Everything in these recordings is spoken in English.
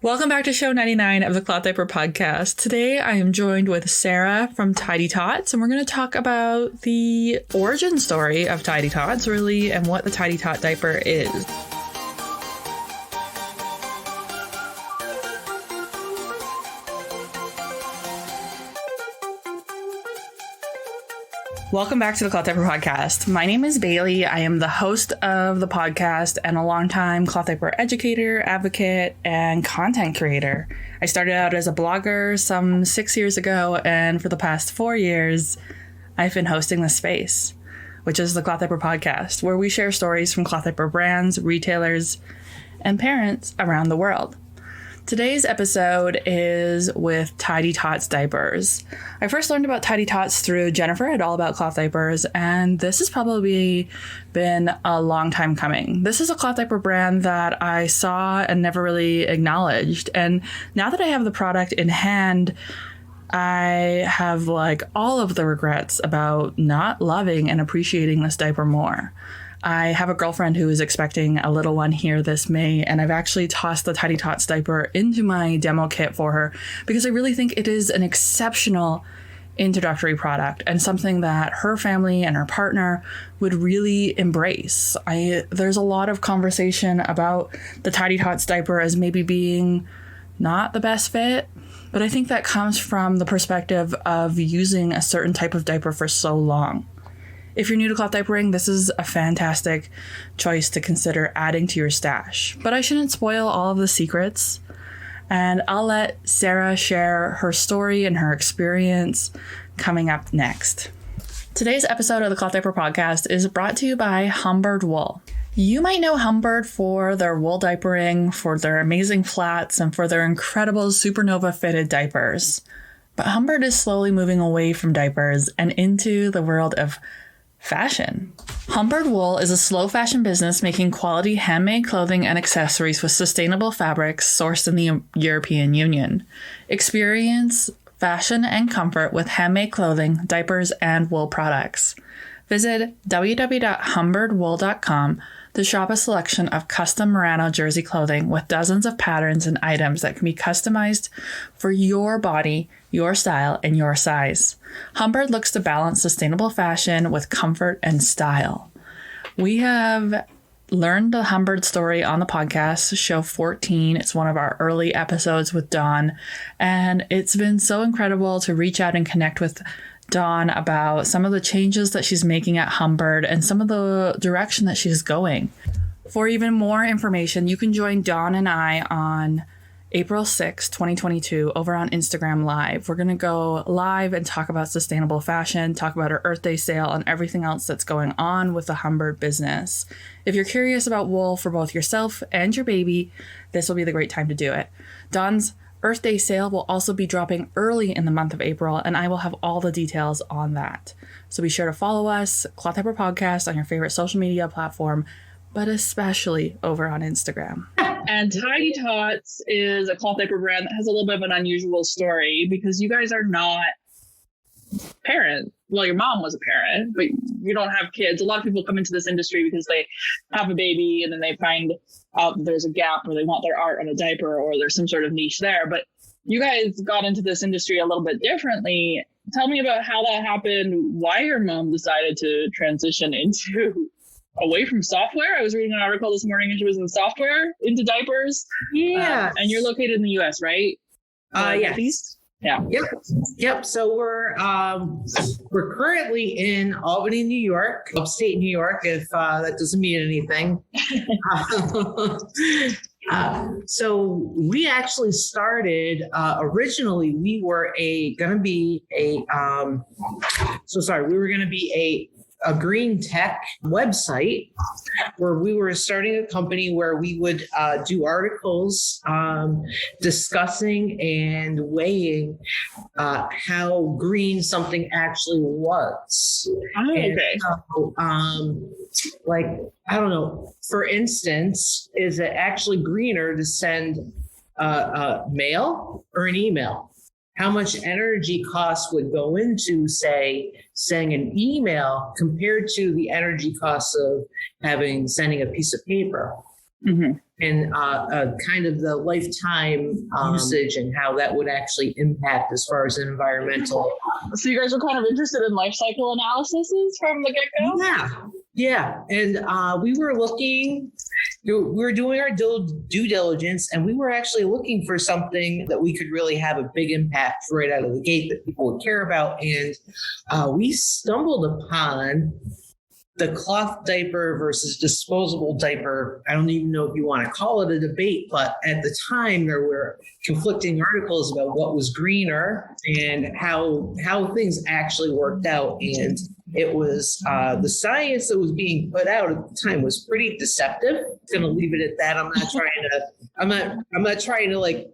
Welcome back to show 99 of the Cloth Diaper podcast. Today I am joined with Sara from Tidy Tots, and we're going to talk about the origin story of Tidy Tots, really, and what the Tidy Tot diaper is. Welcome back to the Cloth Diaper podcast. My name is Bailey. I am the host of the podcast and a longtime cloth diaper educator, advocate, and content creator. I started out as a blogger some 6 years ago, and for the past 4 years, I've been hosting this space, which is the Cloth Diaper podcast, where we share stories from cloth diaper brands, retailers, and parents around the world. Today's episode is with Tidy Tots diapers. I first learned about Tidy Tots through Jennifer at All About Cloth Diapers, and this has probably been a long time coming. This is a cloth diaper brand that I saw and never really acknowledged. And now that I have the product in hand, I have all of the regrets about not loving and appreciating this diaper more. I have a girlfriend who is expecting a little one here this May, and I've actually tossed the Tidy Tots diaper into my demo kit for her because I really think it is an exceptional introductory product and something that her family and her partner would really embrace. There's a lot of conversation about the Tidy Tots diaper as maybe being not the best fit, but I think that comes from the perspective of using a certain type of diaper for so long. If you're new to cloth diapering, this is a fantastic choice to consider adding to your stash. But I shouldn't spoil all of the secrets, and I'll let Sara share her story and her experience coming up next. Today's episode of the Cloth Diaper podcast is brought to you by Humbird Wool. You might know Humbird for their wool diapering, for their amazing flats, and for their incredible supernova fitted diapers. But Humbird is slowly moving away from diapers and into the world of fashion. Humbird Wool is a slow fashion business making quality handmade clothing and accessories with sustainable fabrics sourced in the European Union. Experience fashion and comfort with handmade clothing, diapers, and wool products. Visit www.humbirdwool.com to shop a selection of custom merino jersey clothing with dozens of patterns and items that can be customized for your body, your style, and your size. Humbird looks to balance sustainable fashion with comfort and style. We have learned the Humbird story on the podcast, show 14. It's one of our early episodes with Dawn, and it's been so incredible to reach out and connect with Dawn about some of the changes that she's making at Humbird and some of the direction that she's going. For even more information, you can join Dawn and I on April 6, 2022 over on Instagram Live. We're going to go live and talk about sustainable fashion, talk about our Earth Day sale, and everything else that's going on with the Humbird business. If you're curious about wool for both yourself and your baby, this will be the great time to do it. Dawn's Earth Day sale will also be dropping early in the month of April, and I will have all the details on that. So be sure to follow us, Cloth Diaper Podcast, on your favorite social media platform, but especially over on Instagram. And Tidy Tots is a cloth diaper brand that has a little bit of an unusual story because you guys are not parents. Well, your mom was a parent, but you don't have kids. A lot of people come into this industry because they have a baby and then they find out there's a gap or they want their art on a diaper or there's some sort of niche there. But you guys got into this industry a little bit differently. Tell me about how that happened, why your mom decided to transition into away from software. I was reading an article this morning and she was in software into diapers. Yeah. And you're located in the US, right? Yes. Yeah. Yep. So we're currently in Albany, New York, upstate New York, if that doesn't mean anything. So we actually started, originally we were going to be a green tech website where we were starting a company where we would do articles discussing and weighing how green something actually was. Oh, okay. And, I don't know, for instance, is it actually greener to send a mail or an email? How much energy costs would go into, say, sending an email compared to the energy costs of sending a piece of paper? Mm-hmm. and kind of the lifetime usage and how that would actually impact as far as environmental. So you guys were kind of interested in life cycle analyses from the get-go? Yeah. And we were doing our due diligence, and we were actually looking for something that we could really have a big impact right out of the gate that people would care about. And we stumbled upon the cloth diaper versus disposable diaper. I don't even know if you want to call it a debate, but at the time there were conflicting articles about what was greener and how things actually worked out. And it was the science that was being put out at the time was pretty deceptive. I'm going to leave it at that. I'm not trying to like,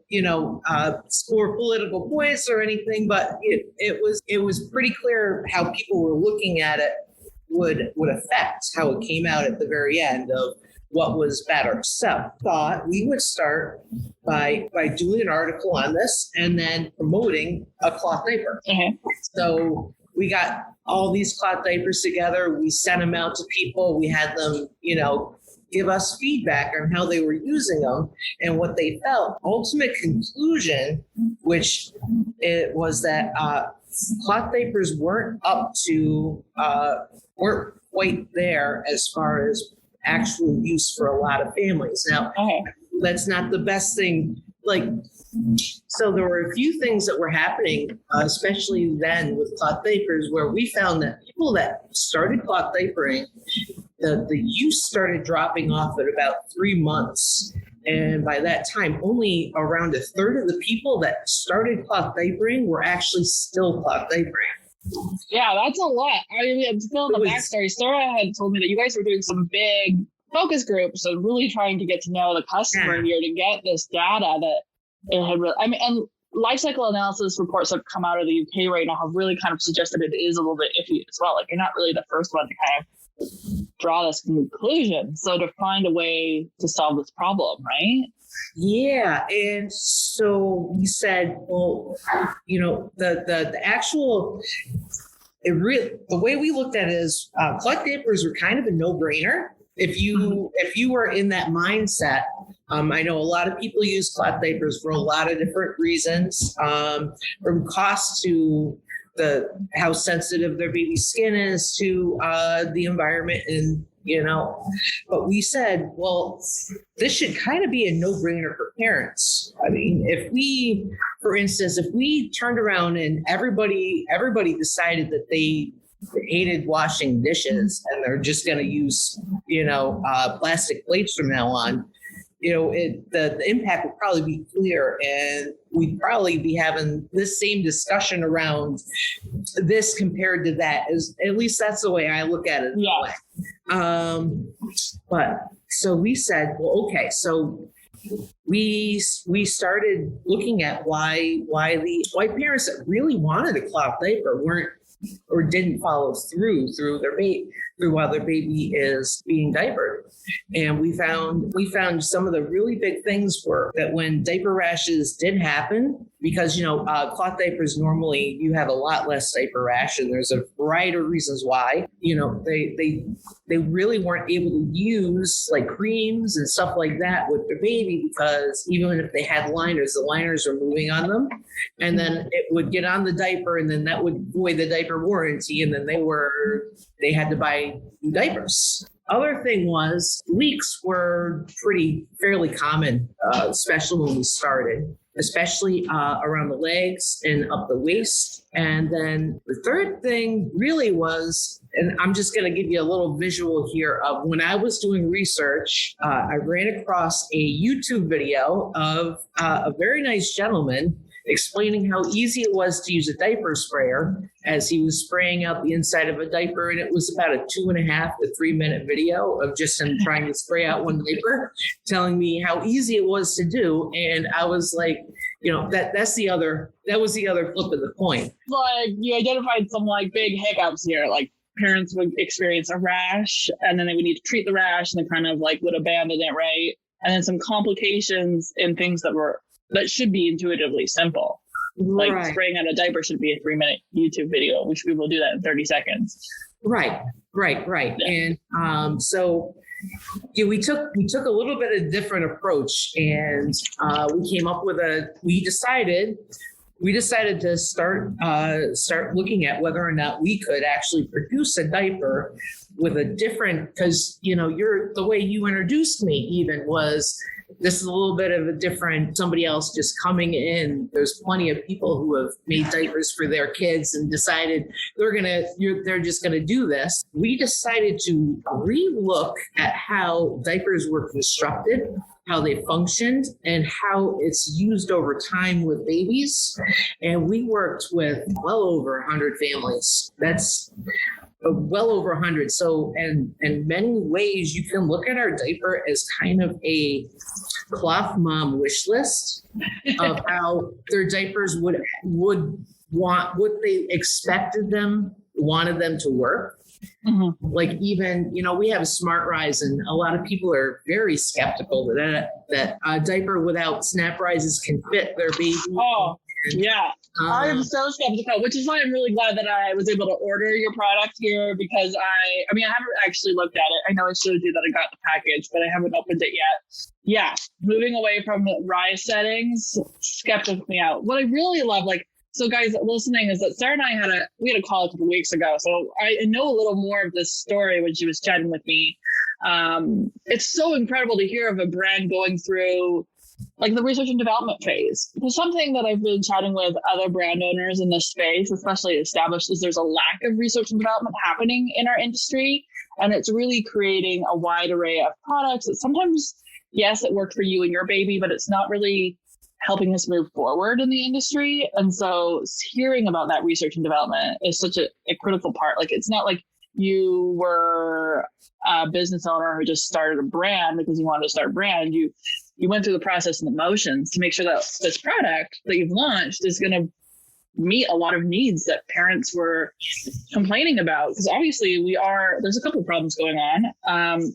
score political points or anything, but it was pretty clear how people were looking at it would affect how it came out at the very end of what was better. So thought we would start by doing an article on this and then promoting a cloth diaper. Mm-hmm. So we got all these cloth diapers together. We sent them out to people. We had them, give us feedback on how they were using them and what they felt. Ultimate conclusion, which it was that cloth diapers weren't quite there as far as actual use for a lot of families. Now, that's not the best thing. So there were a few things that were happening, especially then with cloth diapers, where we found that people that started cloth diapering, the use started dropping off at about 3 months. And by that time, only around a third of the people that started cloth diapering were actually still cloth diapering. Yeah, that's a lot. I mean, to fill in the backstory, Sara had told me that you guys were doing some big focus groups and really trying to get to know the customer here to get this data that it had really, and life cycle analysis reports that come out of the UK right now have really kind of suggested it is a little bit iffy as well. Like, you're not really the first one to kind of draw this conclusion. So to find a way to solve this problem, right? Yeah. And so we said, well, the actual, the way we looked at it is cloth diapers were kind of a no-brainer. If you were in that mindset, I know a lot of people use cloth diapers for a lot of different reasons, from cost to how sensitive their baby's skin is to the environment, and but we said, well, this should kind of be a no-brainer for parents. I mean, if we turned around and everybody decided that they hated washing dishes and they're just going to use plastic plates from now on, the impact would probably be clear, and we'd probably be having this same discussion around this compared to that. At least that's the way I look at it. Yeah. But so we said, well, okay, so we started looking at why parents that really wanted a cloth diaper weren't or didn't follow through while their baby is being diapered. And we found some of the really big things were that when diaper rashes did happen, because cloth diapers, normally you have a lot less diaper rash, and there's a variety of reasons why. They really weren't able to use like creams and stuff like that with their baby, because even if they had liners, the liners were moving on them, and then it would get on the diaper, and then that would void the diaper warranty, and then they had to buy new diapers. Other thing was leaks were fairly common, especially when we started, especially around the legs and up the waist. And then the third thing really was, and I'm just going to give you a little visual here of when I was doing research, I ran across a YouTube video of a very nice gentleman explaining how easy it was to use a diaper sprayer as he was spraying out the inside of a diaper. And it was about a 2.5 to 3 minute video of just him trying to spray out one diaper, telling me how easy it was to do. And I was like, that was the other flip of the coin. Like, you identified some like big hiccups here, like parents would experience a rash and then they would need to treat the rash, and they kind of like would abandon it, right? And then some complications in things that should be intuitively simple. Like spraying out a diaper should be a 3 minute YouTube video, which we will do that in 30 seconds. Right. Yeah. And so Yeah, we took a little bit of different approach, and we decided to start looking at whether or not we could actually produce a diaper with a different, because the way you introduced me even was, this is a little bit of a different, somebody else just coming in. There's plenty of people who have made diapers for their kids and decided they're just gonna do this. We decided to relook at how diapers were constructed, how they functioned, and how it's used over time with babies. And we worked with well over 100 families. That's well over 100. So, and in many ways, you can look at our diaper as kind of a cloth mom wish list of how their diapers would want, what they wanted them to work. Mm-hmm. Like even, we have a Smart Rise, and a lot of people are very skeptical that a diaper without snap rises can fit their baby. Oh, yeah. I am so skeptical, which is why I'm really glad that I was able to order your product here, because I haven't actually looked at it. I know I showed you that I got the package, but I haven't opened it yet. Yeah. Moving away from rise settings skeptics me out. What I really love, so guys listening, is that Sarah and I we had a call a couple weeks ago. So I know a little more of this story when she was chatting with me. It's so incredible to hear of a brand going through the research and development phase. Because something that I've been chatting with other brand owners in this space, especially established, is there's a lack of research and development happening in our industry. And it's really creating a wide array of products that sometimes, yes, it worked for you and your baby, but it's not really helping us move forward in the industry. And so hearing about that research and development is such a critical part. It's not like you were a business owner who just started a brand because you wanted to start a brand. You went through the process and the motions to make sure that this product that you've launched is going to meet a lot of needs that parents were complaining about. Because obviously there's a couple of problems going on.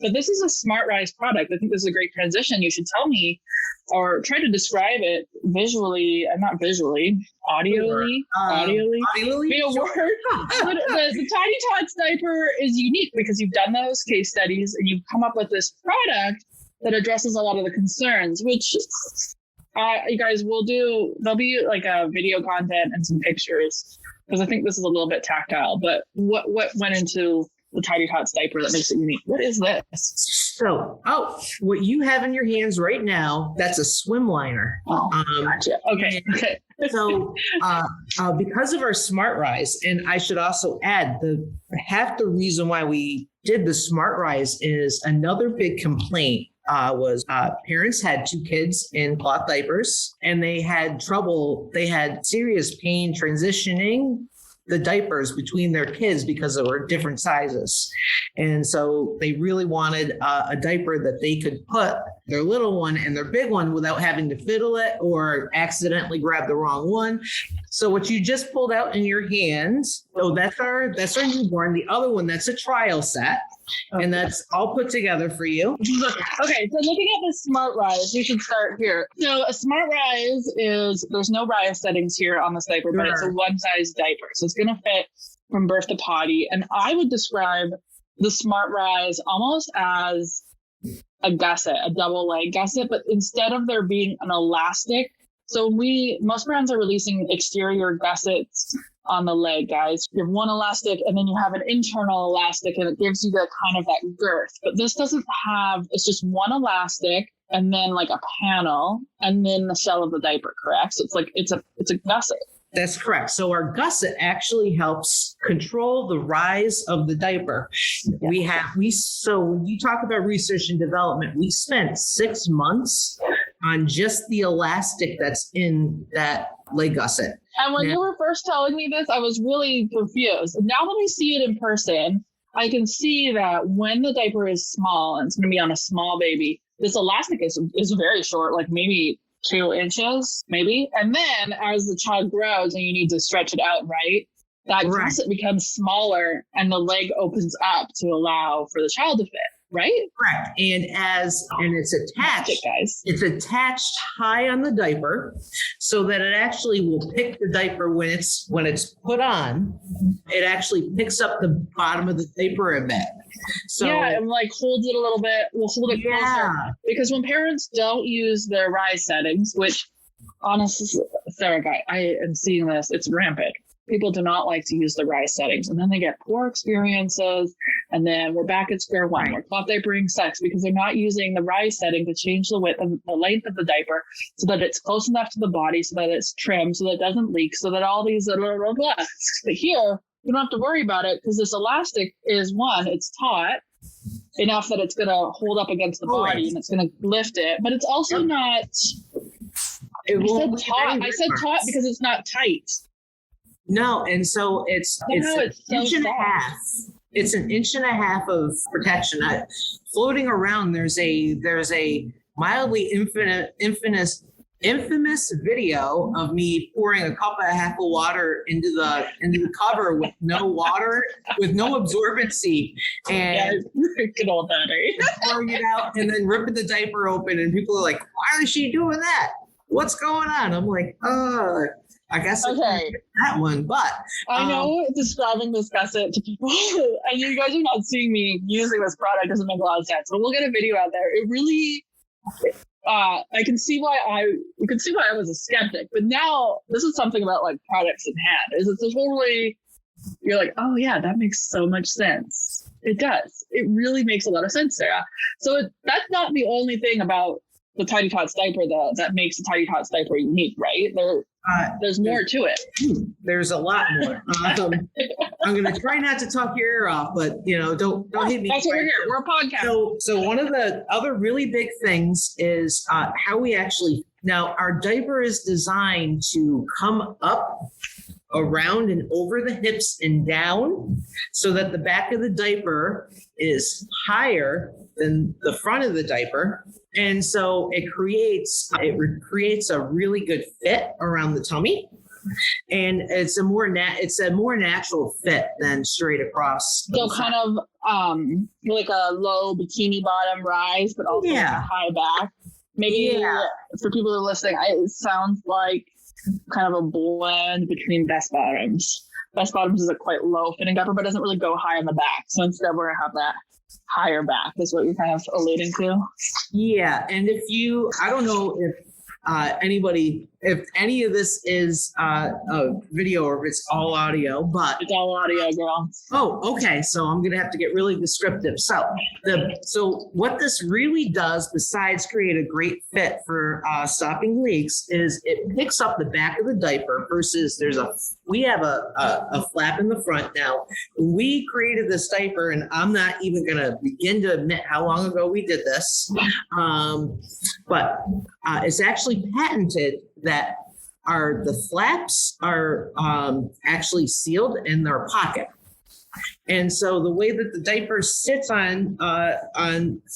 But this is a Smart Rise product. I think this is a great transition. You should tell me or try to describe it visually, not visually, audioly. Be a word. The Tidy Tots diaper is unique because you've done those case studies and you've come up with this product that addresses a lot of the concerns, which you guys will do. There'll be a video content and some pictures, because I think this is a little bit tactile. But what went into the Tidy Tots diaper that makes it unique? What is this? So, what you have in your hands right now, that's a swim liner. Oh, gotcha. Okay. So, because of our Smart Rise, and I should also add, half the reason why we did the Smart Rise is another big complaint was parents had 2 kids in cloth diapers, and they had serious pain transitioning the diapers between their kids because they were different sizes. And so they really wanted a diaper that they could put their little one and their big one without having to fiddle it or accidentally grab the wrong one. So what you just pulled out in your hands, that's our newborn. The other one, that's a trial set. Okay. And that's all put together for you. Okay, so looking at the Smart Rise, we should start here. So a Smart Rise there's no rise settings here on this diaper, but it's a one-size diaper. So it's going to fit from birth to potty. And I would describe the Smart Rise almost as a gusset, a double leg gusset, but instead of there being an elastic. So most brands are releasing exterior gussets on the leg, guys. You have one elastic and then you have an internal elastic, and it gives you the kind of that girth. But this doesn't have, it's just one elastic and then a panel and then the shell of the diaper, correct? So it's a gusset. That's correct. So our gusset actually helps control the rise of the diaper. Yeah. So when you talk about research and development, we spent 6 months on just the elastic that's in that leg gusset. And when you were first telling me this, I was really confused. Now that I see it in person, I can see that when the diaper is small and it's going to be on a small baby, this elastic is very short, maybe 2 inches, maybe. And then as the child grows and you need to stretch it out, right? That gusset becomes smaller and the leg opens up to allow for the child to fit. Right? Correct. And it's attached, guys. It's attached high on the diaper. so that it actually will pick the diaper when it's put on. It actually picks up the bottom of the diaper a bit. So yeah, and like holds it a little bit. We'll hold it closer because when parents don't use their rise settings, which honestly, Sarah, I am seeing this. It's rampant. People do not like to use the rise settings, and then they get poor experiences, and then we're back at square one. We're cloth diapering sucks because they're not using the rise setting to change the width of the length of the diaper so that it's close enough to the body, so that it's trimmed, so that it doesn't leak, so that all these blah, blah, blah. But here, you don't have to worry about it because this elastic is it's taut enough that it's going to hold up against the body and it's going to lift it, but it's also not. I said taut because it's not tight. No, and so it's an inch and a half. It's an inch and a half of protection. Floating around, there's a mildly infamous video of me pouring a cup and a half of water into the cover with no water, with no absorbency, and good old daddy. pouring it out and then ripping the diaper open, and people are like, "Why is she doing that? What's going on?" I'm like, I guess that one, but I know describing this gusset to people, and you guys are not seeing me using this product doesn't make a lot of sense. But we'll get a video out there. It really, you can see why I was a skeptic. But now this is something about like products in hand. It's totally, you're like, oh yeah, that makes so much sense. It does. It really makes a lot of sense, Sarah. So that's not the only thing about the Tidy Tots diaper that makes the Tidy Tots diaper unique, right? There's more to it. There's a lot more. I'm going to try not to talk your ear off, but don't hit me. That's what we're here. We're a podcast. So one of the other really big things is how we actually, now our diaper is designed to come up around and over the hips and down so that the back of the diaper is higher than the front of the diaper. And so it creates a really good fit around the tummy, and it's a more natural fit than straight across. So kind of like a low bikini bottom rise, but also like a high back. Maybe for people who are listening, it sounds like kind of a blend between Best Bottoms. Best Bottoms is a quite low fitting diaper, but doesn't really go high on the back. So instead, we're gonna have that higher back is what you're kind of alluding to. Yeah. And I don't know if any of this is a video or if it's all audio, but it's all audio, girl. Oh, okay. So I'm going to have to get really descriptive. So what this really does, besides create a great fit for stopping leaks, is it picks up the back of the diaper versus we have a flap in the front. Now, we created this diaper, and I'm not even going to begin to admit how long ago we did this. But it's actually patented that the flaps are actually sealed in their pocket. And so the way that the diaper sits on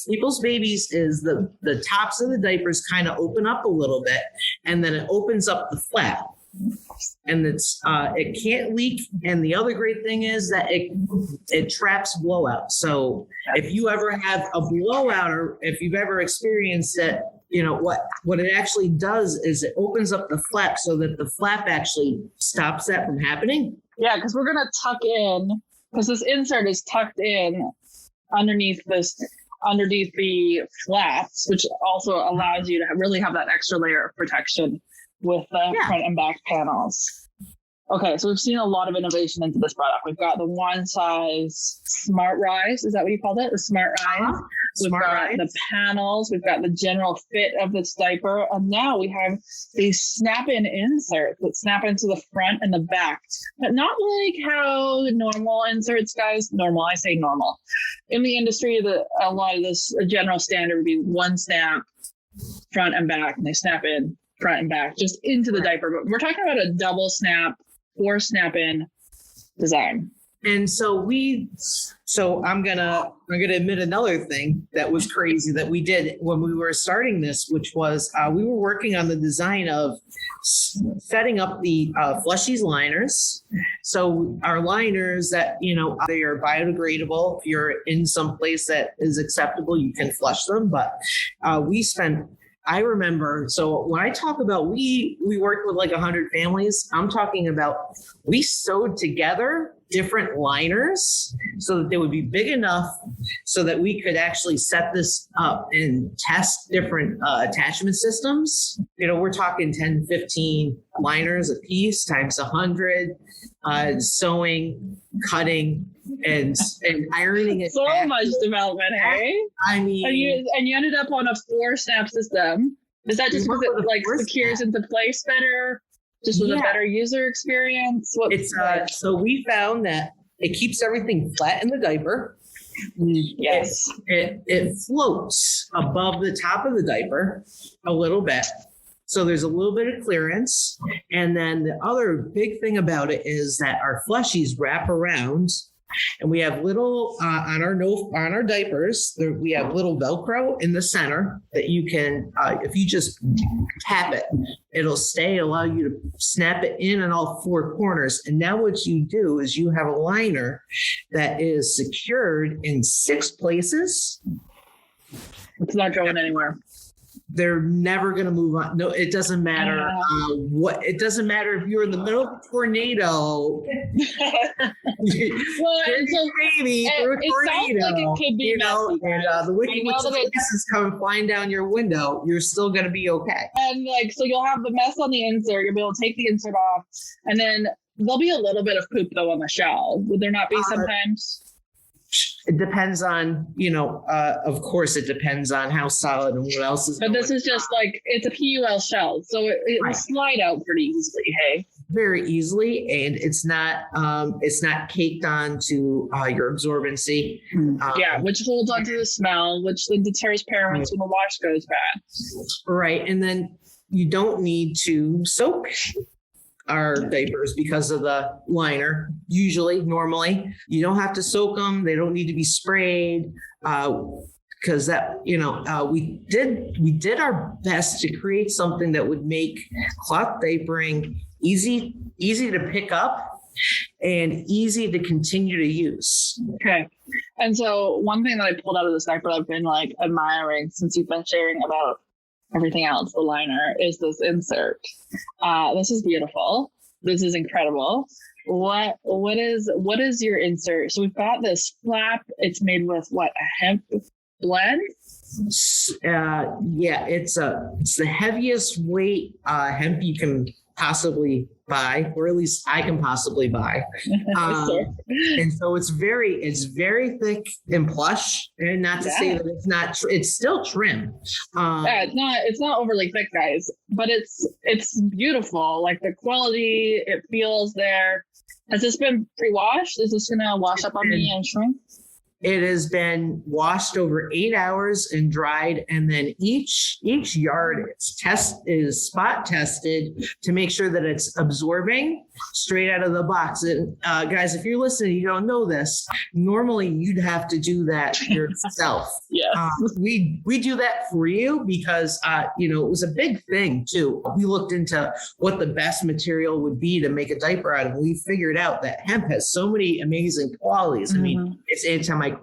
people's babies is the tops of the diapers kind of open up a little bit, and then it opens up the flap. And it can't leak. And the other great thing is that it traps blowout. So if you ever have a blowout, or if you've ever experienced it, what it actually does is it opens up the flap so that the flap actually stops that from happening. Yeah, because we're gonna tuck in, because this insert is tucked in underneath the flaps, which also allows you to really have that extra layer of protection with the front and back panels. Okay, so we've seen a lot of innovation into this product. We've got the one size smart rise. Is that what you called it? The smart rise. We've got the panels. We've got the general fit of this diaper. And now we have these snap-in inserts that snap into the front and the back. But not like how normal inserts, guys. Normal, I say normal. In the industry, a lot of this general standard would be one snap, front and back, and they snap in front and back just into the diaper. But we're talking about a double snap or snap in design. And so I'm gonna admit another thing that was crazy that we did when we were starting this, which was we were working on the design of setting up the Flushies liners. So our liners that, they are biodegradable. If you're in some place that is acceptable, you can flush them. But we spent I remember, so when I talk about we worked with like 100 families, I'm talking about we sewed together different liners so that they would be big enough so that we could actually set this up and test different attachment systems. We're talking 10, 15 liners a piece times 100, sewing, cutting, and ironing it. So much development, hey? I mean, and you ended up on a 4-snap system. Is that just because it like secures into place better? Just with a better user experience? So we found that it keeps everything flat in the diaper. Yes. It floats above the top of the diaper a little bit. So there's a little bit of clearance. And then the other big thing about it is that our fleshies wrap around, and we have little on our diapers, we have little Velcro in the center that you can, if you just tap it, it'll allow you to snap it in on all 4 corners. And now what you do is you have a liner that is secured in 6 places. It's not going anywhere. They're never going to move on. No, it doesn't matter it doesn't matter if you're in the middle of a tornado. Well, baby, through a tornado, sounds like it could be messy, and the wicked witches come flying down your window. You're still going to be okay. And so you'll have the mess on the insert. You'll be able to take the insert off, and then there'll be a little bit of poop though on the shell. Would there not be sometimes? It depends on, of course, it depends on how solid and what else is. But this is just like, it's a PUL shell, so it will slide out pretty easily. Hey, very easily, and it's not caked onto your absorbency. Which holds onto the smell, which then deters parents when the wash goes bad. Right, and then you don't need to soak our diapers because of the liner. Normally, you don't have to soak them. They don't need to be sprayed because that, we did our best to create something that would make cloth diapering easy to pick up and easy to continue to use. Okay. And so one thing that I pulled out of this diaper I've been like admiring since you've been sharing about everything else, the liner, is this insert. This is beautiful. This is incredible. What is your insert? So we've got this flap. It's made with a hemp blend? It's the heaviest weight hemp you can possibly buy, or at least I can possibly buy. And so it's very thick and plush, and not to say that it's not, it's still trim. It's not overly thick, guys, but it's beautiful. Like the quality, it feels there. Has this been pre-washed? Is this gonna wash up on me and shrink? It has been washed over 8 hours and dried, and then each yard is spot tested to make sure that it's absorbing straight out of the box. And guys, if you're listening, you don't know this. Normally, you'd have to do that yourself. We do that for you because it was a big thing too. We looked into what the best material would be to make a diaper out of. We figured out that hemp has so many amazing qualities. Mm-hmm. I mean, it's antimicrobial.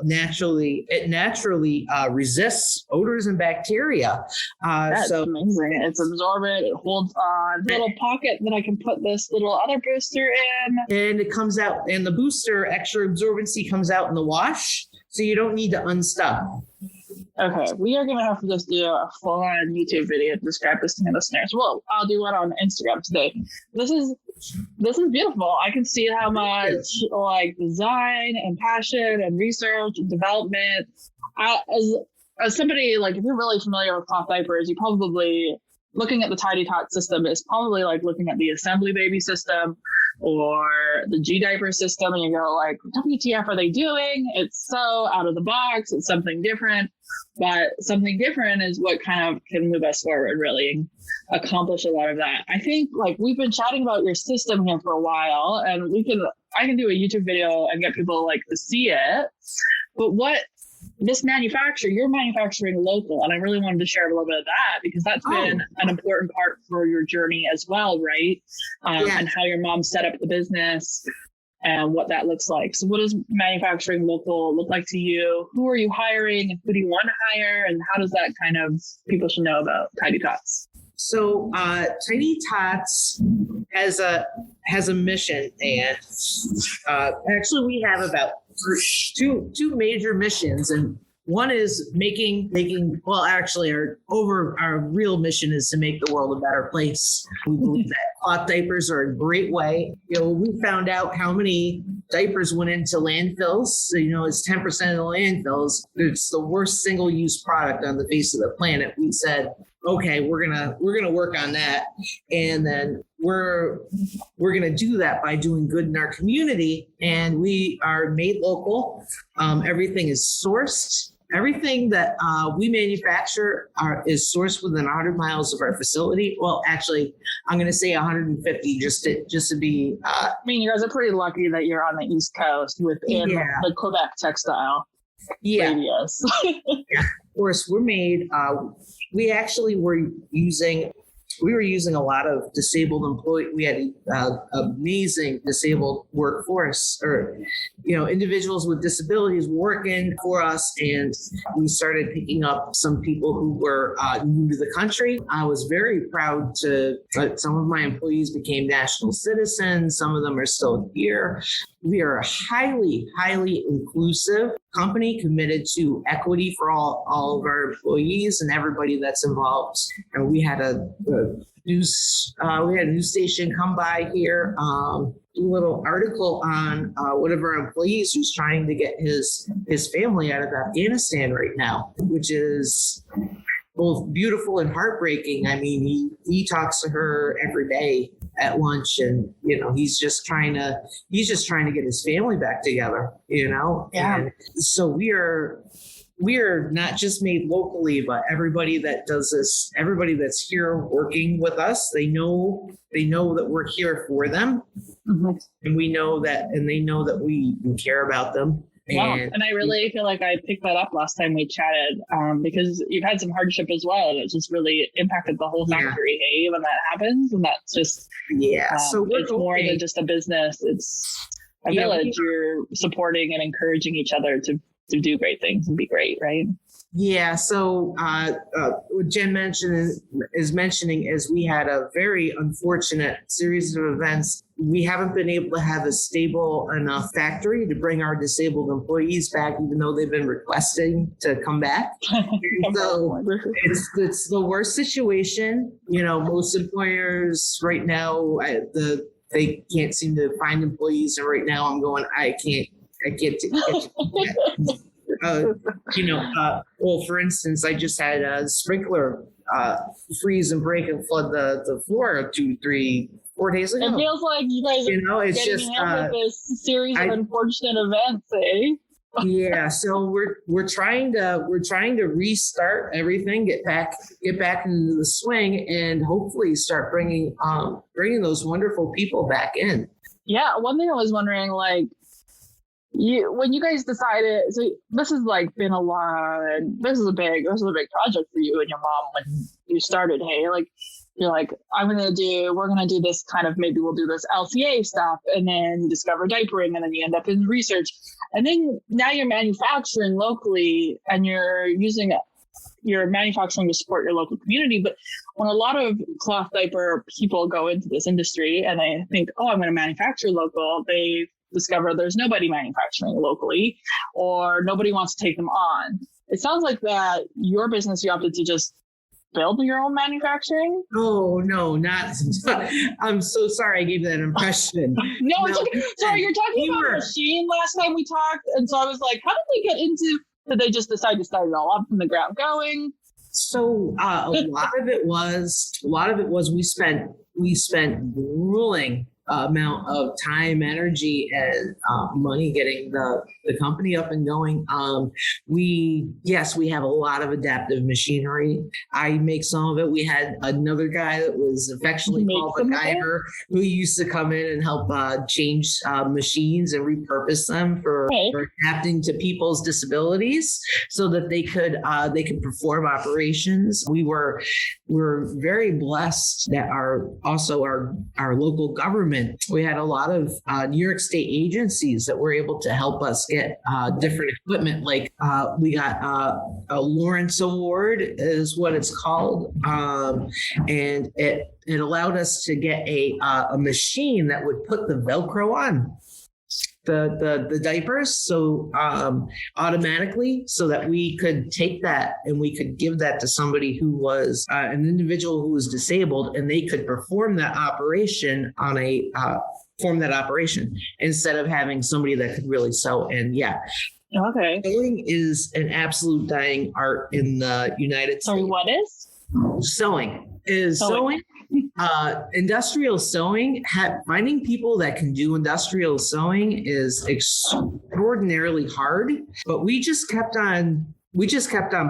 It naturally resists odors and bacteria. That's amazing. It's absorbent. It holds on. Little pocket that I can put this little other booster in. And it comes out, and the booster extra absorbency comes out in the wash, so you don't need to unstuff. Okay, we are going to have to just do a full-on YouTube video to describe this to my listeners. Well, I'll do one on Instagram today. This is beautiful. I can see how much design and passion and research and development. As somebody, if you're really familiar with cloth diapers, you probably, looking at the Tidy Tots system is probably like looking at the Assembly Baby system or the G diaper system, and you go WTF are they doing? It's so out of the box. It's something different, but something different is what kind of can move us forward, really, and accomplish a lot of that. I think we've been chatting about your system here for a while, and I can do a YouTube video and get people to see it. But what you're manufacturing local, and I really wanted to share a little bit of that because that's been an important part for your journey as well, right? And how your mom set up the business. and what that looks like. So what does manufacturing local look like to you? Who are you hiring, and who do you want to hire? And how does that kind of, people should know about Tidy Tots? So Tidy Tots has a mission, and actually we have about two major missions, and one is making well, actually our real mission is to make the world a better place. We believe that cloth diapers are a great way. We found out how many diapers went into landfills. So, it's 10% of the landfills. It's the worst single-use product on the face of the planet. We said, okay, we're gonna work on that, and then we're gonna do that by doing good in our community. And we are made local. Everything is sourced. Everything that we manufacture is sourced within 100 miles of our facility. Well, actually, I'm going to say 150 just to be. I mean, you guys are pretty lucky that you're on the East Coast within the Quebec textile radius. Yeah, of course, we're made. We actually were using a lot of disabled employees. We had an amazing disabled workforce, or individuals with disabilities working for us, and we started picking up some people who were new to the country. I was very proud some of my employees became national citizens. Some of them are still here. We are a highly, highly inclusive company committed to equity for all of our employees and everybody that's involved. And we had a news station come by here, do a little article on one of our employees who's trying to get his family out of Afghanistan right now, which is both beautiful and heartbreaking. I mean, he talks to her every day at lunch, and he's just trying to get his family back together. Yeah. And so we are not just made locally, but everybody that does this, everybody that's here working with us, they know that we're here for them, and they know that we care about them. Wow. And I really feel like I picked that up last time we chatted, because you've had some hardship as well, and it just really impacted the whole factory. Hey, when that happens, and that's just so it's more than just a business. It's a village. You're supporting and encouraging each other to do great things and be great, right? Yeah. So what Jen is mentioning is we had a very unfortunate series of events. We haven't been able to have a stable enough factory to bring our disabled employees back, even though they've been requesting to come back. So it's the worst situation. Most employers right now, they can't seem to find employees. And right now I'm going, I can't get well, for instance, I just had a sprinkler freeze and break and flood the floor 2, 3, 4 days ago. It feels like you guys are it's getting just with this series of unfortunate events, eh? Yeah, so we're trying to restart everything, get back into the swing, and hopefully start bringing those wonderful people back in. Yeah, one thing I was wondering, when you guys decided, so this has been a lot. This is a big project for you and your mom when you started. Hey, you're like, we're gonna do this kind of, maybe we'll do this LCA stuff, and then you discover diapering, and then you end up in research, and then now you're manufacturing locally, and you're manufacturing to support your local community. But when a lot of cloth diaper people go into this industry and they think, oh, I'm going to manufacture local, they discover there's nobody manufacturing locally, or nobody wants to take them on. It sounds like that your business, you opted to just build your own manufacturing. Oh, no, not. I'm so sorry I gave that impression. No, it's okay. Sorry, you're talking about a machine last time we talked. And so I was like, how did they get into, did they just decide to start it all up from the ground going? So a lot of it was we spent grueling amount of time, energy, and money getting the company up and going. We have a lot of adaptive machinery. I make some of it. We had another guy that was affectionately called the Diaper, who used to come in and help change machines and repurpose them for adapting to people's disabilities, so that they could perform operations. We're very blessed that our local government equipment. We had a lot of New York State agencies that were able to help us get different equipment. Like we got a Lawrence Award is what it's called. And it allowed us to get a machine that would put the Velcro on the diapers, so automatically, so that we could take that and we could give that to somebody who was an individual who was disabled, and they could perform that operation instead of having somebody that could really sew. And Okay. Sewing is an absolute dying art in the United States. Sorry, what is? Sewing. Industrial sewing, finding people that can do industrial sewing is extraordinarily hard, but we just kept on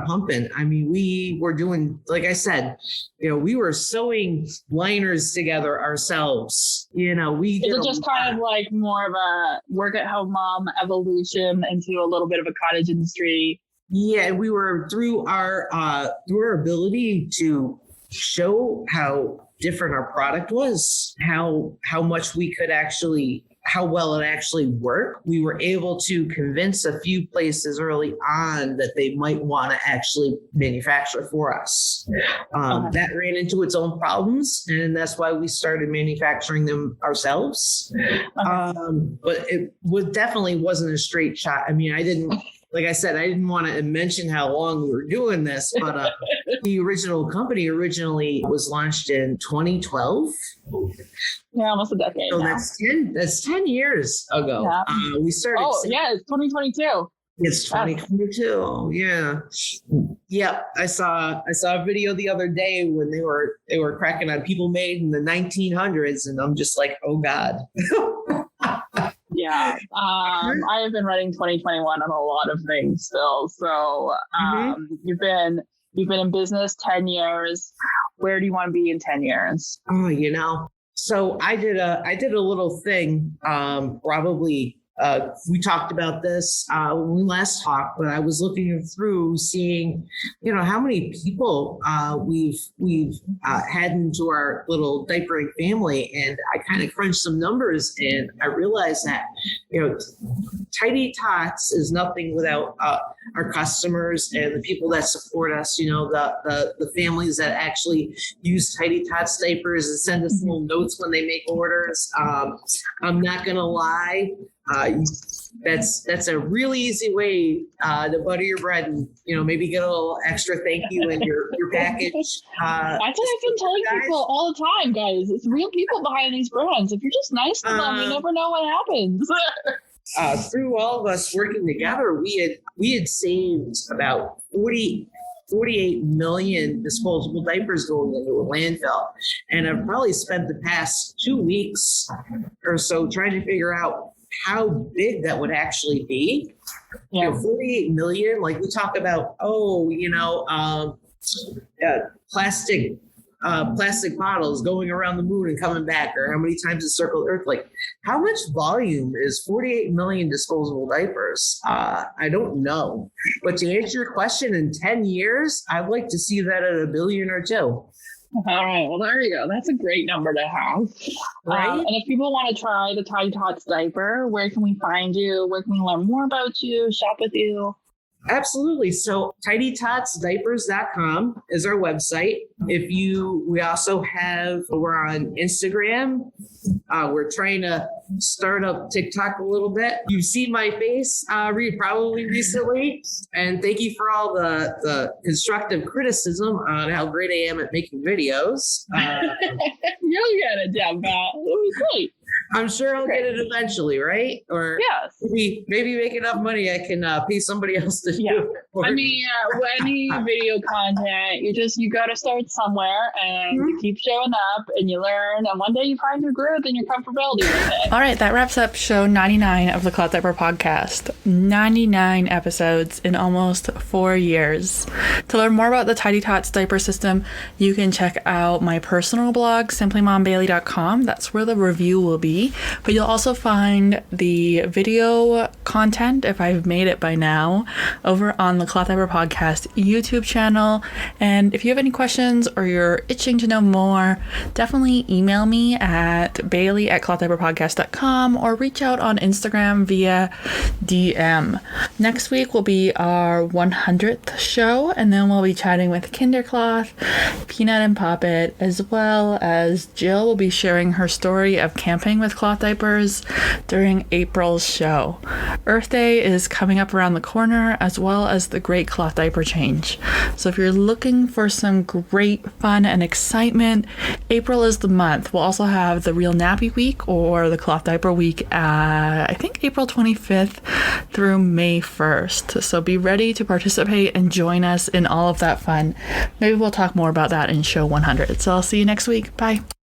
pumping. I mean, we were doing, like I said, we were sewing liners together ourselves. We Is it just kind of like more of a work at home mom evolution into a little bit of a cottage industry? Yeah, we were through our ability to show how different our product was, how much we could actually, how well it actually worked. We were able to convince a few places early on that they might want to actually manufacture for us. That ran into its own problems, and that's why we started manufacturing them ourselves. But it definitely wasn't a straight shot. I mean, like I said, I didn't want to mention how long we were doing this, but the original company originally was launched in 2012. Yeah, almost a decade. So now. that's 10 years ago. Yeah. We started. Oh, yeah, it's 2022. It's 2022. Yeah. Yep. I saw a video the other day when they were cracking on people made in the 1900s, and I'm just like, oh God. Yeah, I have been running 2021 on a lot of things still. So you've been in business 10 years. Where do you want to be in 10 years? Oh, so I did a little thing. Probably we talked about this when we last talked, but I was looking through seeing, how many people we've had into our little diapering family, and I kind of crunched some numbers, and I realized that Tidy Tots is nothing without our customers and the people that support us. The families that actually use Tidy Tots diapers and send us little notes when they make orders. I'm not gonna lie. That's a really easy way to butter your bread and maybe get a little extra thank you in your package. That's what I've been telling people all the time, guys. It's real people behind these brands. If you're just nice to them, you never know what happens. Through all of us working together, we had saved about 48 million disposable diapers going into a landfill. And I've probably spent the past 2 weeks or so trying to figure out how big that would actually be. 48 million, like we talk about, plastic bottles going around the moon and coming back, or how many times it circled Earth. Like, how much volume is 48 million disposable diapers? I don't know. But to answer your question, in 10 years, I'd like to see that at 1 billion or 2. All right. Well, there you go. That's a great number to have. Right. And if people want to try the Tidy Tots diaper, where can we find you? Where can we learn more about you? Shop with you? Absolutely. So tidytotsdiapers.com is our website. We're on Instagram. We're trying to start up TikTok a little bit. You've seen my face probably recently. And thank you for all the constructive criticism on how great I am at making videos. You'll get it, Deb. It'll be great. I'm sure I'll get it eventually, right? Or yes. maybe make enough money I can pay somebody else to do it. I mean, any video content, you got to start somewhere, and you keep showing up, and you learn, and one day you find your groove and your comfortability with it. All right, that wraps up show 99 of the Cloth Diaper Podcast. 99 episodes in almost 4 years. To learn more about the Tidy Tots diaper system, you can check out my personal blog, simplymombailey.com. That's where the review will be. be. But you'll also find the video content, if I've made it by now, over on the Cloth Diaper Podcast YouTube channel. And if you have any questions or you're itching to know more, definitely email me at bailey@clothdiaperpodcast.com or reach out on Instagram via DM. Next week will be our 100th show, and then we'll be chatting with Kindercloth, Peanut and Poppet, as well as Jill will be sharing her story of camping with cloth diapers during April's show. Earth Day is coming up around the corner, as well as the Great Cloth Diaper Change. So if you're looking for some great fun and excitement, April is the month. We'll also have the Real Nappy Week or the Cloth Diaper Week, I think April 25th through May 1st. So be ready to participate and join us in all of that fun. Maybe we'll talk more about that in show 100. So I'll see you next week. Bye.